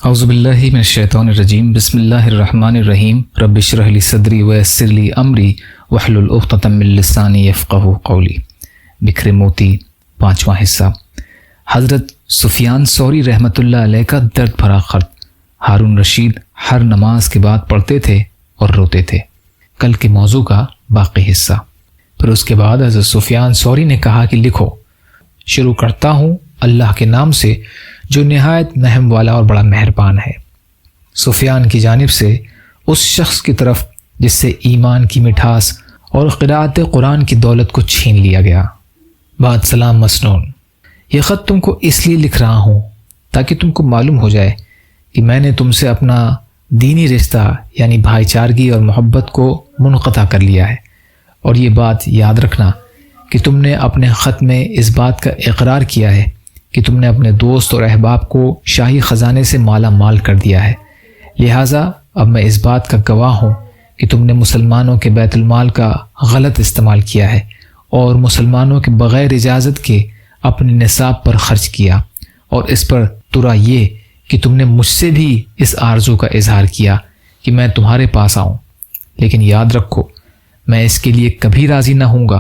اعوذ باللہ من الشیطان الرجیم بسم اللہ الرحمن الرحیم رب اشرح لی صدری ویسر لی امری واحلل عقدۃ من لسانی یفقہوا قولی۔ بکھرے موتی، 5واں حصہ۔ حضرت سفیان ثوری رحمۃ اللہ علیہ کا درد بھرا خط ہارون رشید ہر نماز کے بعد پڑھتے تھے اور روتے تھے۔ کل کے موضوع کا باقی حصہ۔ پھر اس کے بعد حضرت سفیان ثوری نے کہا کہ لکھو، شروع کرتا ہوں اللہ کے نام سے جو نہایت رحم والا اور بڑا مہربان ہے۔ سفیان کی جانب سے اس شخص کی طرف جس سے ایمان کی مٹھاس اور قرأت قرآن کی دولت کو چھین لیا گیا۔ بعد سلام مسنون، یہ خط تم کو اس لیے لکھ رہا ہوں تاکہ تم کو معلوم ہو جائے کہ میں نے تم سے اپنا دینی رشتہ یعنی بھائی چارگی اور محبت کو منقطع کر لیا ہے، اور یہ بات یاد رکھنا کہ تم نے اپنے خط میں اس بات کا اقرار کیا ہے کہ تم نے اپنے دوست اور احباب کو شاہی خزانے سے مالا مال کر دیا ہے، لہٰذا اب میں اس بات کا گواہ ہوں کہ تم نے مسلمانوں کے بیت المال کا غلط استعمال کیا ہے اور مسلمانوں کے بغیر اجازت کے اپنے نصاب پر خرچ کیا، اور اس پر ترا یہ کہ تم نے مجھ سے بھی اس آرزو کا اظہار کیا کہ میں تمہارے پاس آؤں، لیکن یاد رکھو میں اس کے لیے کبھی راضی نہ ہوں گا۔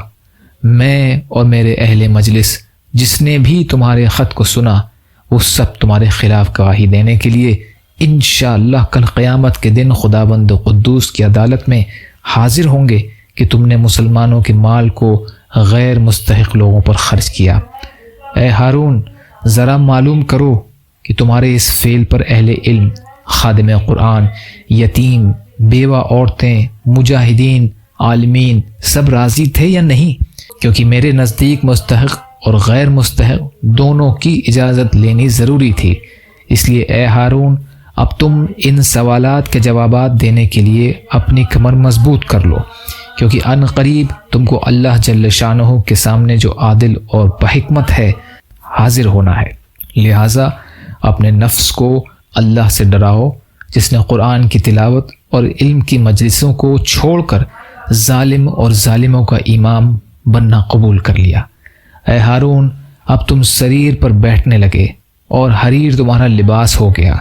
میں اور میرے اہل مجلس جس نے بھی تمہارے خط کو سنا وہ سب تمہارے خلاف گواہی دینے کے لیے انشاءاللہ کل قیامت کے دن خداوند قدوس کی عدالت میں حاضر ہوں گے کہ تم نے مسلمانوں کے مال کو غیر مستحق لوگوں پر خرچ کیا۔ اے ہارون، ذرا معلوم کرو کہ تمہارے اس فعل پر اہل علم، خادم قرآن، یتیم، بیوہ عورتیں، مجاہدین، عالمین سب راضی تھے یا نہیں؟ کیونکہ میرے نزدیک مستحق اور غیر مستحق دونوں کی اجازت لینی ضروری تھی۔ اس لیے اے ہارون، اب تم ان سوالات کے جوابات دینے کے لیے اپنی کمر مضبوط کر لو، کیونکہ عن قریب تم کو اللہ جل شانہ کے سامنے جو عادل اور بحکمت ہے حاضر ہونا ہے۔ لہٰذا اپنے نفس کو اللہ سے ڈراؤ جس نے قرآن کی تلاوت اور علم کی مجلسوں کو چھوڑ کر ظالم اور ظالموں کا امام بننا قبول کر لیا۔ اے ہارون، اب تم سریر پر بیٹھنے لگے اور حریر تمہارا لباس ہو گیا،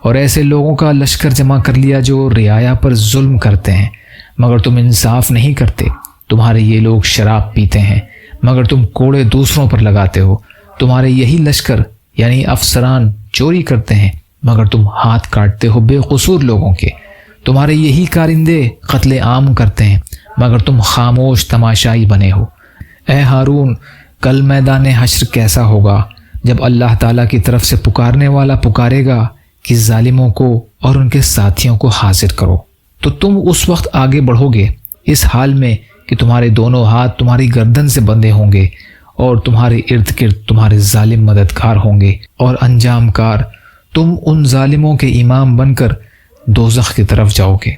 اور ایسے لوگوں کا لشکر جمع کر لیا جو رعایا پر ظلم کرتے ہیں مگر تم انصاف نہیں کرتے۔ تمہارے یہ لوگ شراب پیتے ہیں مگر تم کوڑے دوسروں پر لگاتے ہو۔ تمہارے یہی لشکر یعنی افسران چوری کرتے ہیں مگر تم ہاتھ کاٹتے ہو بے قصور لوگوں کے۔ تمہارے یہی کارندے قتل عام کرتے ہیں مگر تم خاموش تماشائی بنے ہو۔ اے ہارون، کل میدان حشر کیسا ہوگا جب اللہ تعالیٰ کی طرف سے پکارنے والا پکارے گا کہ ظالموں کو اور ان کے ساتھیوں کو حاضر کرو، تو تم اس وقت آگے بڑھو گے اس حال میں کہ تمہارے دونوں ہاتھ تمہاری گردن سے بندھے ہوں گے اور تمہارے ارد گرد تمہارے ظالم مددگار ہوں گے اور انجام کار تم ان ظالموں کے امام بن کر دوزخ کی طرف جاؤ گے۔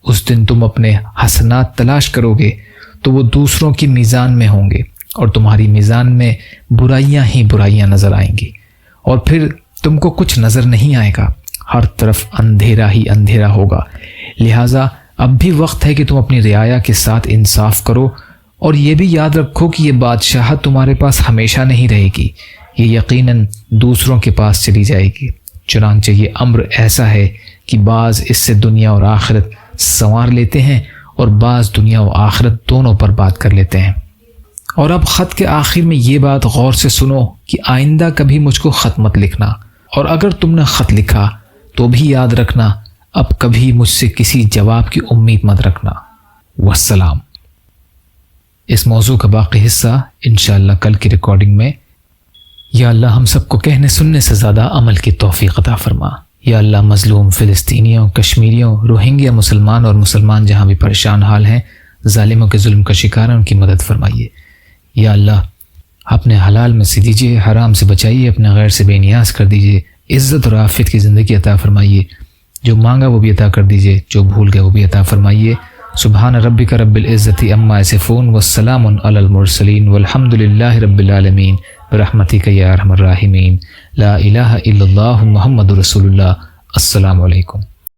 اس دن تم اپنے حسنات تلاش کرو گے تو وہ دوسروں کی میزان میں ہوں گے اور تمہاری میزان میں برائیاں ہی برائیاں نظر آئیں گی، اور پھر تم کو کچھ نظر نہیں آئے گا، ہر طرف اندھیرا ہی اندھیرا ہوگا۔ لہٰذا اب بھی وقت ہے کہ تم اپنی رعایا کے ساتھ انصاف کرو، اور یہ بھی یاد رکھو کہ یہ بادشاہت تمہارے پاس ہمیشہ نہیں رہے گی، یہ یقیناً دوسروں کے پاس چلی جائے گی۔ چنانچہ یہ امر ایسا ہے کہ بعض اس سے دنیا اور آخرت سنوار لیتے ہیں اور بعض دنیا و آخرت دونوں پر بات کر لیتے ہیں۔ اور اب خط کے آخر میں یہ بات غور سے سنو کہ آئندہ کبھی مجھ کو خط مت لکھنا، اور اگر تم نے خط لکھا تو بھی یاد رکھنا اب کبھی مجھ سے کسی جواب کی امید مت رکھنا۔ والسلام۔ اس موضوع کا باقی حصہ انشاءاللہ کل کی ریکارڈنگ میں۔ یا اللہ ہم سب کو کہنے سننے سے زیادہ عمل کی توفیق عطا فرما۔ یا اللہ مظلوم فلسطینیوں، کشمیریوں، روہنگیا مسلمان اور مسلمان جہاں بھی پریشان حال ہیں، ظالموں کے ظلم کا شکار ہیں، ان کی مدد فرمائیے۔ یا اللہ اپنے حلال میں سے دیجیے، حرام سے بچائیے، اپنے غیر سے بے نیاز کر دیجیے، عزت اور عافیت کی زندگی عطا فرمائیے، جو مانگا وہ بھی عطا کر دیجیے، جو بھول گئے وہ بھی عطا فرمائیے۔ سبحان ربک رب العزت عما یصفون والسلام علی المرسلین والحمد للہ رب العالمین برحمتک یا ارحم الراحمین۔ لا الہ الا اللہ محمد رسول اللہ۔ السلام علیکم۔